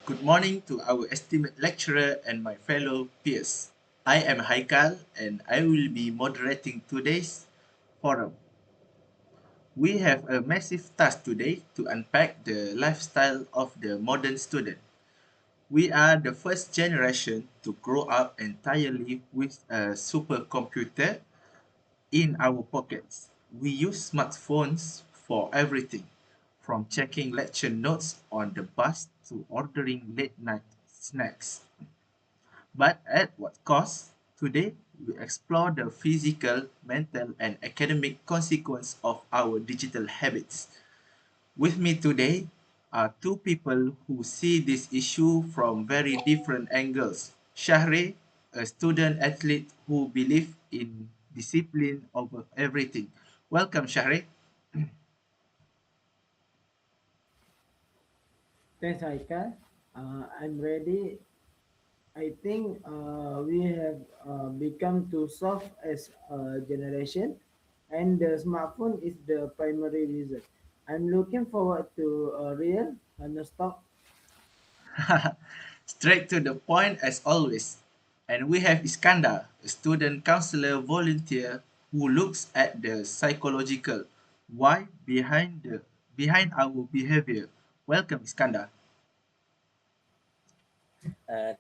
Good morning to our esteemed lecturer and my fellow peers. I am Haikal and I will be moderating today's forum. We have a massive task today to unpack the lifestyle of the modern student. We are the first generation to grow up entirely with a supercomputer in our pockets. We use smartphones for everything, from checking lecture notes on the bus to ordering late night snacks. But at what cost? Today, we explore the physical, mental, and academic consequence of our digital habits. With me today are two people who see this issue from very different angles. Shahre, a student athlete who believes in discipline over everything. Welcome, Shahre. Thanks, Aika. I'm ready. I think we have become too soft as a generation, and the smartphone is the primary reason. I'm looking forward to a real honest talk. Straight to the point as always. And we have Iskandar, a student counselor volunteer who looks at the psychological why behind our behavior. Welcome, Iskandar.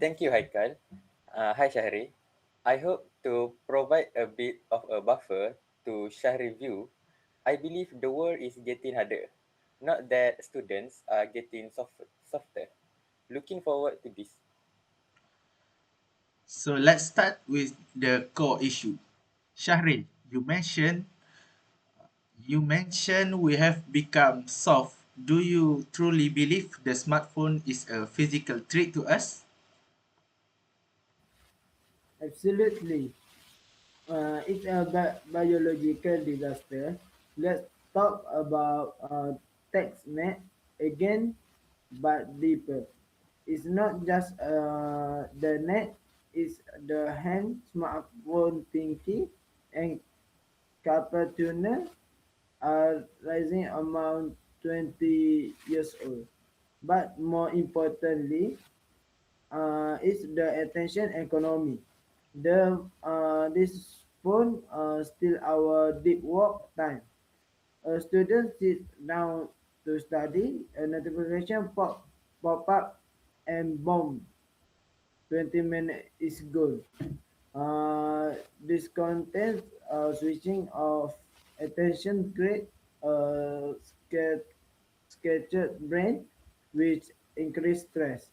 Thank you, Haikal. Hi, Shahri. I hope to provide a bit of a buffer to Shahri's view. I believe the world is getting harder, not that students are getting softer. Looking forward to this. So let's start with the core issue. Shahri, you mentioned we have become soft. Do you truly believe the smartphone is a physical threat to us? Absolutely. It's a biological disaster. Let's talk about TechNet again, but deeper. It's not just the net, it's the hand, smartphone, pinky, and carpal tunnel are rising among 20 years old. But more importantly, it's the attention economy. This phone still our deep work time. A student sits down to study, a notification pop up, and boom, 20 minutes is gone. This content switching of attention create a scattered brain which increase stress.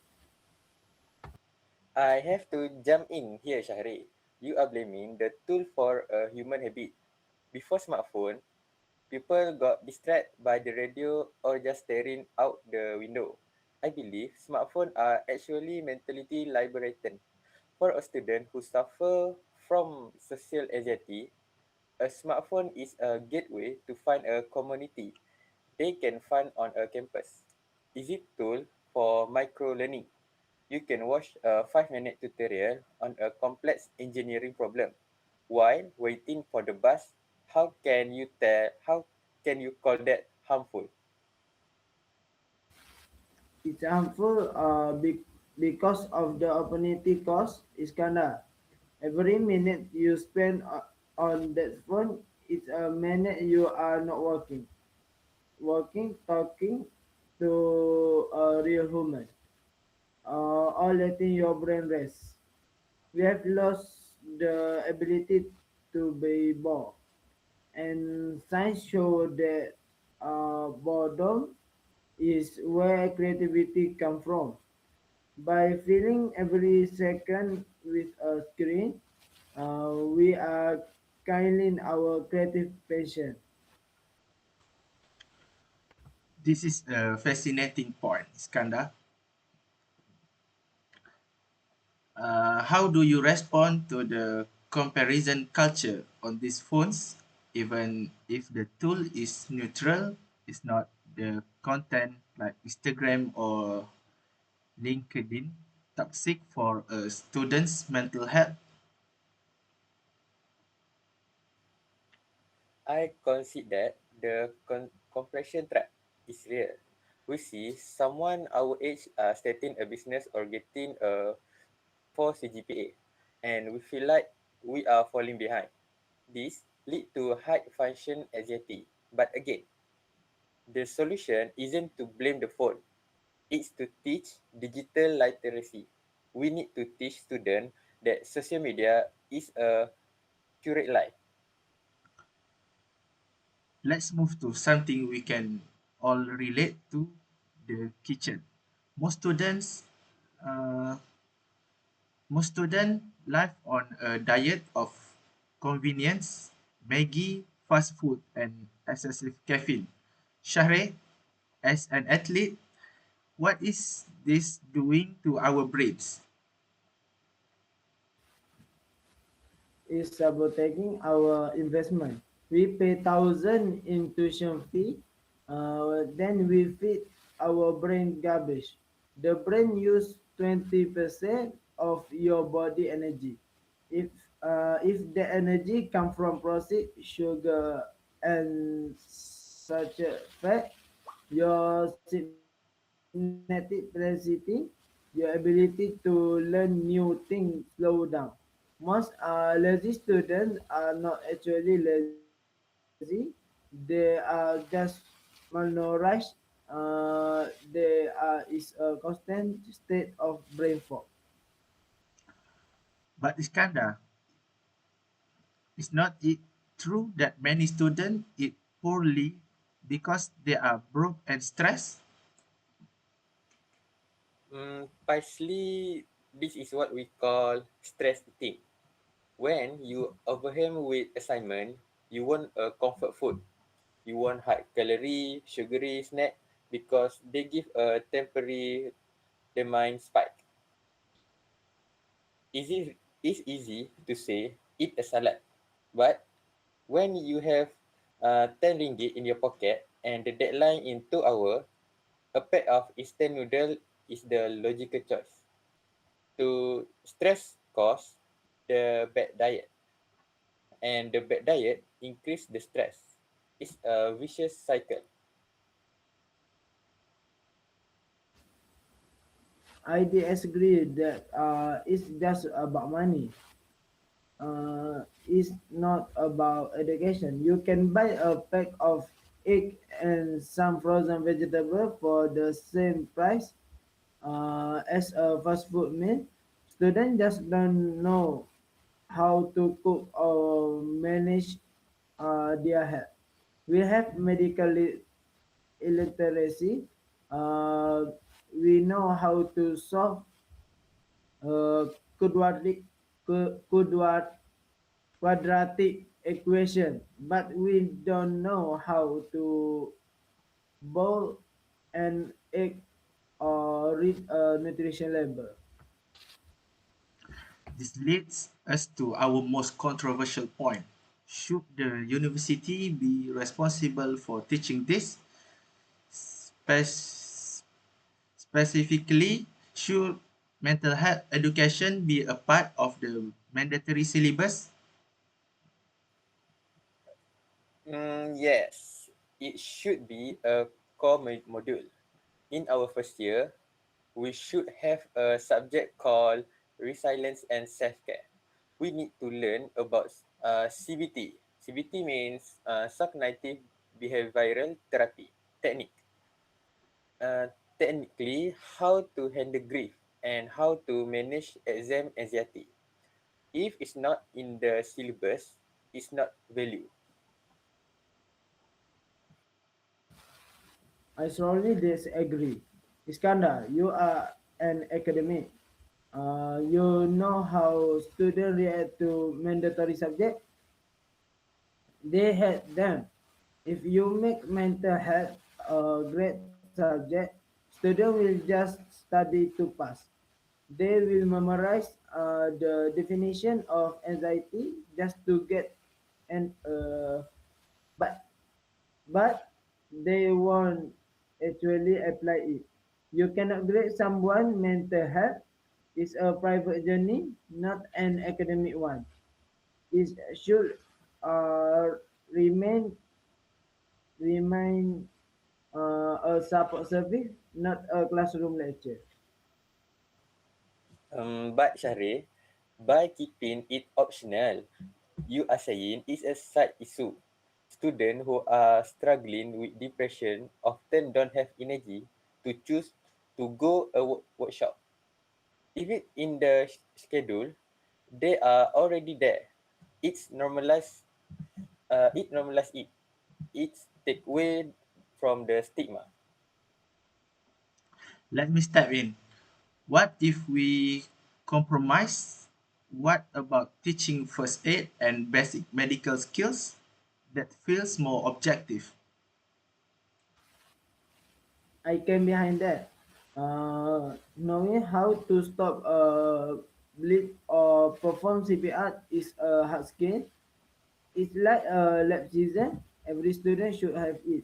I have to jump in here, Shahri. You are blaming the tool for a human habit. Before smartphone, people got distracted by the radio or just staring out the window. I believe smartphones are actually mentally liberating. For a student who suffer from social anxiety, a smartphone is a gateway to find a community they can find on a campus. Easy tool for micro learning. You can watch a 5-minute tutorial on a complex engineering problem while waiting for the bus. How can you call that harmful? It's harmful because of the opportunity cost, Iskandar. Every minute you spend on that phone, it's a minute you are not talking to a real human, or letting your brain rest. We have lost the ability to be bored, and science show that boredom is where creativity comes from. By filling every second with a screen, we are killing our creative passion. This is a fascinating point, Iskandar. How do you respond to the comparison culture on these phones, even if the tool is neutral, it's not the content like Instagram or LinkedIn toxic for a student's mental health? I consider that the compression trap is real. We see someone our age starting a business or getting a 4 CGPA, and we feel like we are falling behind. This lead to high function anxiety. But again, the solution isn't to blame the phone. It's to teach digital literacy. We need to teach students that social media is a curate life. Let's move to something we can all relate to, the kitchen. Most students, uh, most students live on a diet of convenience, Maggie, fast food, and excessive caffeine. Shahre, as an athlete, what is this doing to our brains? Is sabotaging our investment. We pay thousand in tuition fee, then we feed our brain garbage. The brain use 20% of your body energy. If the energy come from processed sugar and such a fat, your synaptic plasticity, your ability to learn new things slow down. Most lazy students are not actually lazy; they are just malnourished. There is a constant state of brain fog. But Iskandar, is not it true that many students eat poorly because they are broke and stressed? Partially, this is what we call stress eating. When you overwhelmed with assignment, you want a comfort food. You want high calorie, sugary snack because they give a temporary dopamine spike. It's easy to say eat a salad, but when you have 10 ringgit in your pocket and the deadline in 2 hours, a pack of instant noodle is the logical choice. To stress cause the bad diet, and the bad diet increase the stress. It's a vicious cycle. I disagree that it's just about money. It's not about education. You can buy a pack of egg and some frozen vegetable for the same price as a fast food meal. Students just don't know how to cook or manage their health. We have medical illiteracy. Uh, we know how to solve uh, quadratic, quadratic equation, but we don't know how to boil an egg or read a nutrition label. This leads us to our most controversial point. Should the university be responsible for teaching this? Spec- Specifically, should mental health education be a part of the mandatory syllabus? Yes, it should be a core module. In our first year, we should have a subject called resilience and self-care. We need to learn about CBT. CBT means cognitive behavioral therapy technique. Uh, Technically, how to handle grief and how to manage exam anxiety. If it's not in the syllabus, it's not value. I strongly disagree. Iskandar, you are an academic. You know how students react to mandatory subject. They hate them. If you make mental health a great subject, students will just study to pass. They will memorize the definition of anxiety just to get an but but they won't actually apply it. You cannot grade someone mental health. It's a private journey, not an academic one. It should uh, remain remain a support service, not a classroom lecture. But Syahrir, by keeping it optional, you are saying it's a side issue. Students who are struggling with depression often don't have energy to choose to go a workshop. If it in the schedule, they are already there. It's normalized. It normalize it. It's take away from the stigma. Let me step in. What if we compromise? What about teaching first aid and basic medical skills? That feels more objective. I came behind that. Knowing how to stop a bleed or perform CPR is a hard skill. It's like a lab season. Every student should have it.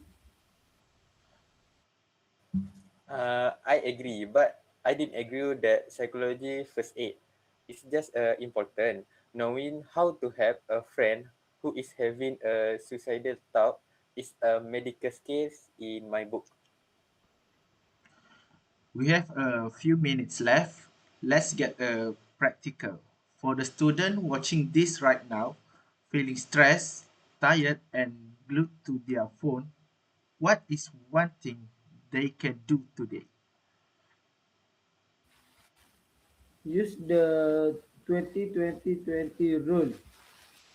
I agree, but I didn't agree that psychology first aid is just important. Knowing how to help a friend who is having a suicidal thought is a medical case in my book. We have a few minutes left. Let's get practical. For the student watching this right now, feeling stressed, tired, and glued to their phone, what is one thing they can do today? Use the 20-20-20 rule.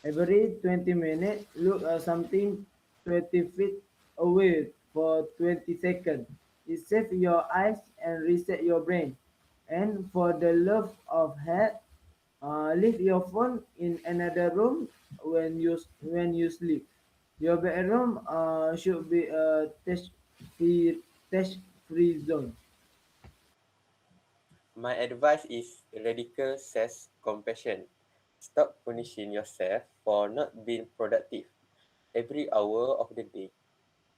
Every 20 minutes, look at something 20 feet away for 20 seconds. It saves your eyes and reset your brain. And for the love of head, leave your phone in another room when you sleep. Your bedroom should be a touch zone. My advice is radical self compassion. Stop punishing yourself for not being productive every hour of the day.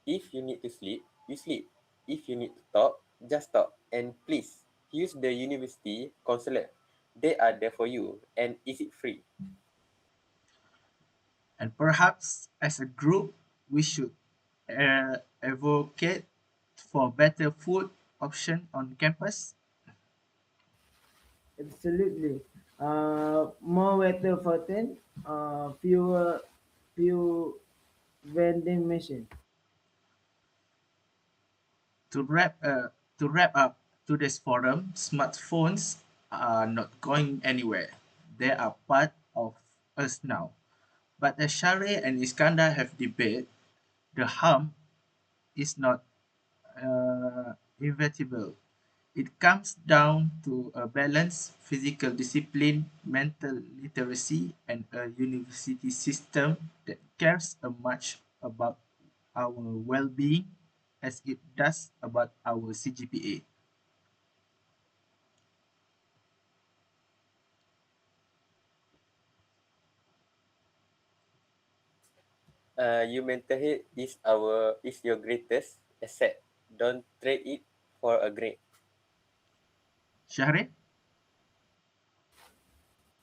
If you need to sleep, you sleep. If you need to talk, just talk. And please use the university counselor. They are there for you, and is it free? And perhaps as a group, we should advocate for better food option on campus. Absolutely. More water fountain, few vending machine. To wrap up today's forum, smartphones are not going anywhere. They are part of us now. But as Shari and Iskandar have debated, the harm is not inevitable. It comes down to a balance, physical discipline, mental literacy, and a university system that cares as much about our well-being as it does about our CGPA. Your mental health is your greatest asset. Don't trade it for a grade. Shahri?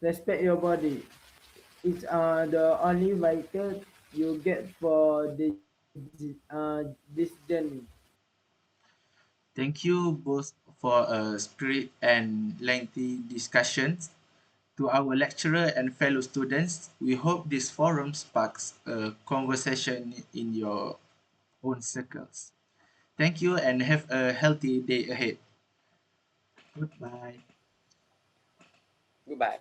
Respect your body. It's the only vehicle you get for this journey. Thank you both for a spirit and lengthy discussions. To our lecturer and fellow students, we hope this forum sparks a conversation in your own circles. Thank you and have a healthy day ahead. Goodbye. Goodbye.